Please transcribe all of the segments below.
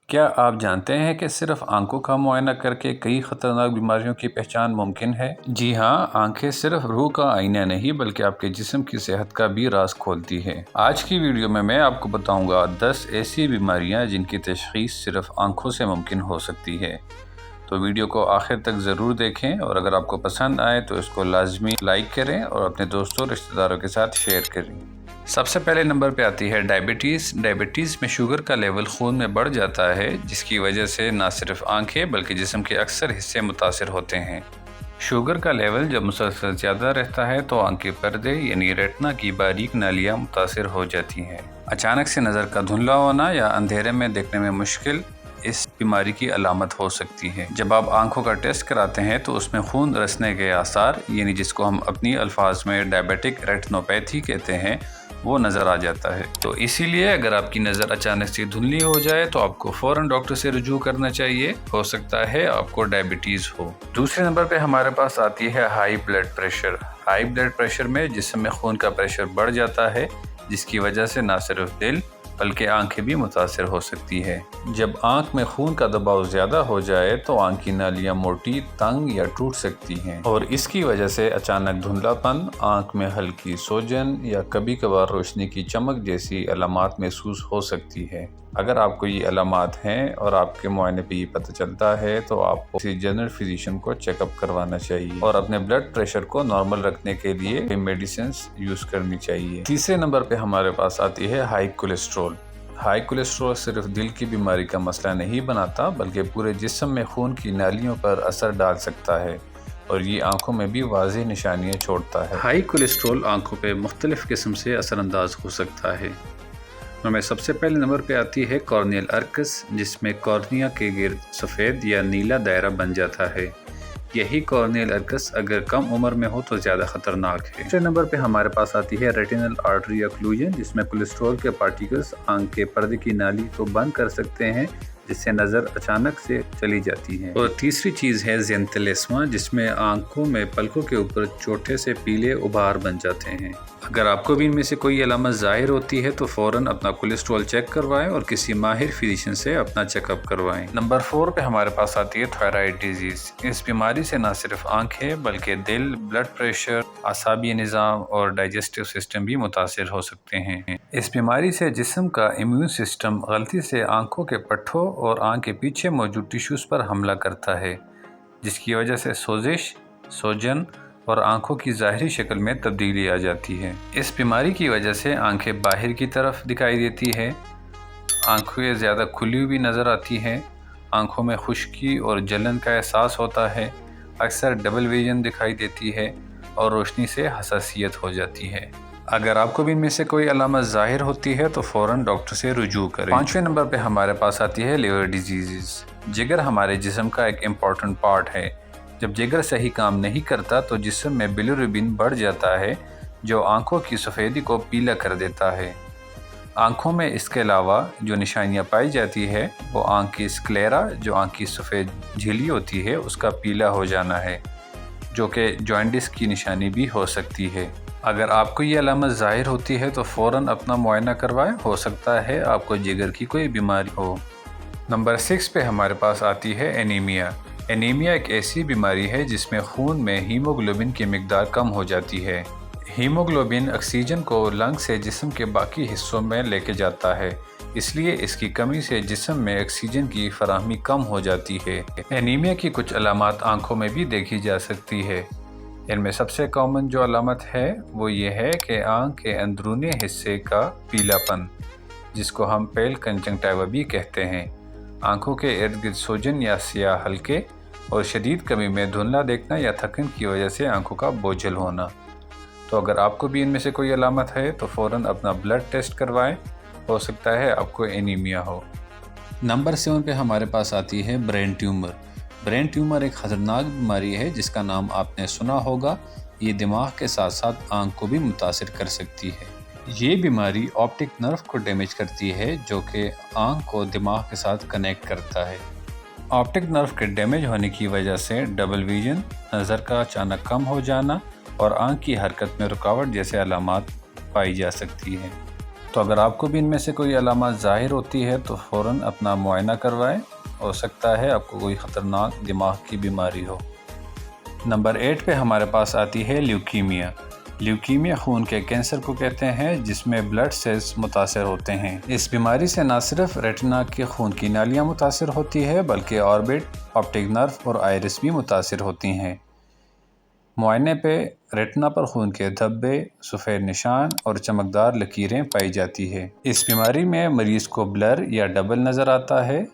क्या आप जानते हैं कि सिर्फ आंखों का मुआयना करके कई खतरनाक बीमारियों की पहचान मुमकिन है? जी हाँ, आंखें सिर्फ रूह का आईना नहीं बल्कि आपके जिस्म की सेहत का भी राज खोलती है। आज की वीडियो में मैं आपको बताऊंगा 10 ऐसी बीमारियां जिनकी तशखीस सिर्फ आंखों से मुमकिन हो सकती है। तो वीडियो को आखिर तक ज़रूर देखें और अगर आपको पसंद आए तो इसको लाजमी लाइक करें और अपने दोस्तों रिश्तेदारों के साथ शेयर करें। सबसे पहले नंबर पे आती है डायबिटीज़। डायबिटीज़ में शुगर का लेवल खून में बढ़ जाता है, जिसकी वजह से न सिर्फ आंखें बल्कि जिस्म के अक्सर हिस्से मुतासिर होते हैं। शुगर का लेवल जब मुसलसल ज़्यादा रहता है तो आंख के पर्दे यानी रेटिना की बारीक नालियाँ मुतासिर हो जाती हैं। अचानक से नज़र का धुंधला होना या अंधेरे में देखने में मुश्किल इस बीमारी की अलामत हो सकती है। जब आप आंखों का टेस्ट कराते हैं तो उसमें खून रसने के आसार यानी जिसको हम अपनी अल्फाज में डायबिटिक रेटिनोपैथी कहते हैं वो नज़र आ जाता है। तो इसीलिए अगर आपकी नज़र अचानक से धुंधली हो जाए तो आपको फ़ौरन डॉक्टर से रुजू करना चाहिए। हो सकता है आपको डायबिटीज़ हो। दूसरे नंबर पे हमारे पास आती है high blood pressure. High blood pressure में जिस्म में खून का प्रेशर बढ़ जाता है, जिसकी वजह से न सिर्फ दिल बल्कि आंखें भी मुतासिर हो सकती है। जब आंख में खून का दबाव ज़्यादा हो जाए तो आंख की नालियाँ मोटी, तंग या टूट सकती हैं और इसकी वजह से अचानक धुंधलापन, आंख में हल्की सोजन या कभी कभार रोशनी की चमक जैसी अलामात महसूस हो सकती है। अगर आपको ये अलामात हैं और आपके मुआयने पे ये पता चलता है तो आपको किसी जनरल फिजिशियन को चेकअप करवाना चाहिए और अपने ब्लड प्रेशर को नॉर्मल रखने के लिए मेडिसिन यूज़ करनी चाहिए। तीसरे नंबर पे हमारे पास आती है हाई कोलेस्ट्रॉल। हाई कोलेस्ट्रॉल सिर्फ दिल की बीमारी का मसला नहीं बनाता बल्कि पूरे जिस्म में खून की नालियों पर असर डाल सकता है और ये आंखों में भी वाज़ेह निशानियाँ छोड़ता है। हाई कोलेस्ट्रॉल आंखों पे मुख्तलिफ किस्म से असरअंदाज हो सकता है। हमें सबसे पहले नंबर पे आती है कॉर्नियल अर्कस, जिसमें कॉर्निया के गिर्द सफ़ेद या नीला दायरा बन जाता है। यही कॉर्नियल अर्कस अगर कम उम्र में हो तो ज़्यादा खतरनाक है। दूसरे नंबर पे हमारे पास आती है रेटिनल आर्टरी ऑक्लूजन, जिसमें कोलेस्ट्रॉल के पार्टिकल्स आंख के पर्दे की नाली को बंद कर सकते हैं, जिससे नज़र अचानक से चली जाती है। और तीसरी चीज़ है ज़ेनथेलेस्मा, जिसमें आंखों में पलकों के ऊपर छोटे से पीले उभार बन जाते हैं। अगर आपको भी इनमें से कोई अलामत ज़ाहिर होती है तो फ़ौरन अपना कोलेस्ट्रॉल चेक करवाएं और किसी माहिर फिजिशियन से अपना चेकअप करवाएं। नंबर 4 पे हमारे पास आती है थायराइड डिजीज़। इस बीमारी से न सिर्फ आंखें बल्कि दिल, ब्लड प्रेशर, आसाबी निज़ाम और डाइजेस्टिव सिस्टम भी मुतासिर हो सकते हैं। इस बीमारी से जिस्म का इम्यून सिस्टम गलती से आंखों के पट्टों और आंख के पीछे मौजूद टिश्यूज़ पर हमला करता है, जिसकी वजह से सोजिश, सोजन और आंखों की ज़ाहिरी शक्ल में तब्दीली आ जाती है। इस बीमारी की वजह से आंखें बाहर की तरफ दिखाई देती है, आंखें ज़्यादा खुली हुई नज़र आती हैं, आंखों में खुश्की और जलन का एहसास होता है, अक्सर डबल विजन दिखाई देती है और रोशनी से हसासियत हो जाती है। अगर आपको भी इनमें से कोई अलामत ज़ाहिर होती है तो फ़ौरन डॉक्टर से रुजू करें। 5वें नंबर पे हमारे पास आती है लिवर डिजीज़। जिगर हमारे जिस्म का एक इम्पॉर्टेंट पार्ट है। जब जिगर सही काम नहीं करता तो जिस्म में बिलिरुबिन बढ़ जाता है, जो आंखों की सफ़ेदी को पीला कर देता है। आंखों में इसके अलावा जो निशानियां पाई जाती है वो आंख की स्क्लेरा, जो आंख की सफ़ेद झिल्ली होती है, उसका पीला हो जाना है, जो कि जॉन्डिस की निशानी भी हो सकती है। अगर आपको ये अलामत ज़ाहिर होती है तो फ़ौरन अपना मुआयना करवाएं, हो सकता है आपको जिगर की कोई बीमारी हो। नंबर 6 पे हमारे पास आती है एनीमिया। एनीमिया एक ऐसी बीमारी है जिसमें खून में हीमोग्लोबिन की मिकदार कम हो जाती है। हीमोग्लोबिन ऑक्सीजन को लंग से जिस्म के बाकी हिस्सों में लेके जाता है, इसलिए इसकी कमी से जिस्म में ऑक्सीजन की फराहमी कम हो जाती है। एनीमिया की कुछ अलामत आंखों में भी देखी जा सकती है। इनमें सबसे कॉमन जो अलामत है वो ये है कि आंख के अंदरूनी हिस्से का पीलापन, जिसको हम पेल कंजंक्टिवा भी कहते हैं, आंखों के इर्द गिर्द सोजन या सियाह हल्के और शदीद कमी में धुंधला देखना या थकन की वजह से आंखों का बोझल होना। तो अगर आपको भी इनमें से कोई अलामत है तो फ़ौरन अपना ब्लड टेस्ट करवाएं, हो सकता है आपको एनीमिया हो। नंबर 7 पे हमारे पास आती है ब्रेन ट्यूमर। ब्रेन ट्यूमर एक ख़तरनाक बीमारी है जिसका नाम आपने सुना होगा। ये दिमाग के साथ साथ आंख को भी मुतासिर कर सकती है। ये बीमारी ऑप्टिक नर्व को डैमेज करती है, जो कि आंख को दिमाग के साथ कनेक्ट करता है। ऑप्टिक नर्व के डैमेज होने की वजह से डबल विजन, नज़र का अचानक कम हो जाना और आंख की हरकत में रुकावट जैसे अलामात पाई जा सकती हैं। तो अगर आपको भी इनमें से कोई अलामत ज़ाहिर होती है तो फ़ौरन अपना मुआयना करवाएं, हो सकता है आपको कोई ख़तरनाक दिमाग की बीमारी हो। नंबर 8 पे हमारे पास आती है ल्यूकीमिया। ल्यूकीमिया खून के कैंसर को कहते हैं जिसमें ब्लड सेल्स मुतासर होते हैं। इस बीमारी से न सिर्फ रेटिना के खून की नालियाँ मुतासर होती है बल्कि ऑर्बिट, ऑप्टिक नर्व और आइरिस भी मुतासर होती हैं। मुआयने पे रेटिना पर खून के धब्बे, सफ़ेद निशान और चमकदार लकीरें पाई जाती है। इस बीमारी में मरीज़ को ब्लर या डबल नज़र आता है,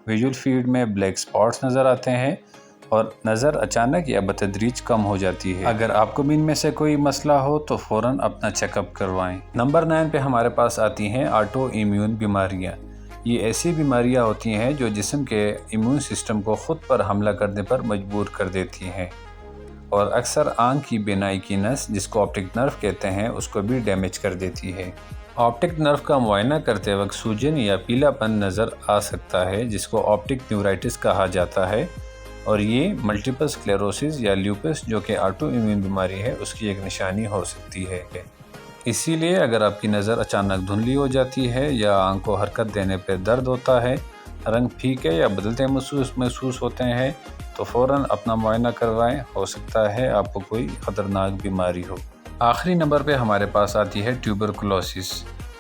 विजुअल फील्ड में ब्लैक स्पॉट्स नज़र आते हैं और नज़र अचानक या बतदरीज कम हो जाती है। अगर आपको भी इनमें से कोई मसला हो तो फ़ौरन अपना चेकअप करवाएं। नंबर 9 पे हमारे पास आती हैं ऑटो इम्यून बीमारियाँ। ये ऐसी बीमारियाँ होती हैं जो जिस्म के इम्यून सिस्टम को ख़ुद पर हमला करने पर मजबूर कर देती हैं और अक्सर आँख की बिनाई की नस, जिसको ऑप्टिक नर्व कहते हैं, उसको भी डैमेज कर देती है। ऑप्टिक नर्व का मुआयना करते वक्त सूजन या पीलापन नज़र आ सकता है जिसको ऑप्टिक न्यूराइटिस कहा जाता है और ये मल्टीपल स्क्लेरोसिस या ल्यूपस जो कि ऑटो इम्यून बीमारी है उसकी एक निशानी हो सकती है। इसीलिए अगर आपकी नज़र अचानक धुंधली हो जाती है या आँख को हरकत देने पर दर्द होता है, रंग फीके या बदलते महसूस होते हैं तो फ़ौरन अपना मुआयना करवाएं, हो सकता है आपको कोई ख़तरनाक बीमारी हो। आखिरी नंबर पे हमारे पास आती है ट्यूबरकुलोसिस।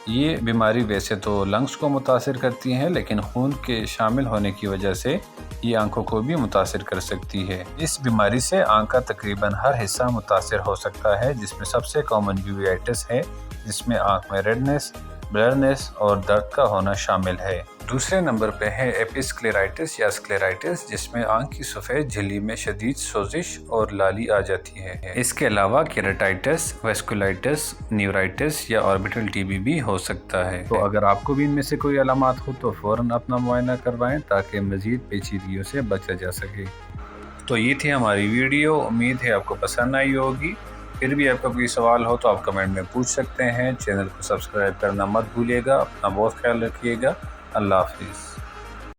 ये बीमारी वैसे तो लंग्स को मुतासिर करती है लेकिन खून के शामिल होने की वजह से ये आंखों को भी मुतासिर कर सकती है। इस बीमारी से आंख का तकरीबन हर हिस्सा मुतासिर हो सकता है जिसमें सबसे कॉमन यूवेइटिस है जिसमें आंख में रेडनेस, ब्लरनेस और दर्द का होना शामिल है। दूसरे नंबर पे है एपिस्क्लेराइटिस या स्क्लेराइटिस जिसमें आंख की सफ़ेद झिल्ली में शदीद सोजिश और लाली आ जाती है। इसके अलावा केराटाइटिस, वेस्कुलाइटिस, न्यूराइटिस या ऑर्बिटल टीबी भी हो सकता है। तो अगर आपको भी इनमें से कोई अलामात हो तो फ़ौरन अपना मुआयना करवाएं ताकि मज़ीद पेचीदगियों से बचा जा सके। तो ये थी हमारी वीडियो, उम्मीद है आपको पसंद आई होगी। फिर भी आपका कोई सवाल हो तो आप कमेंट में पूछ सकते हैं। चैनल को सब्सक्राइब करना मत भूलिएगा। अपना बहुत ख्याल रखिएगा। अल्लाह हाफिज़।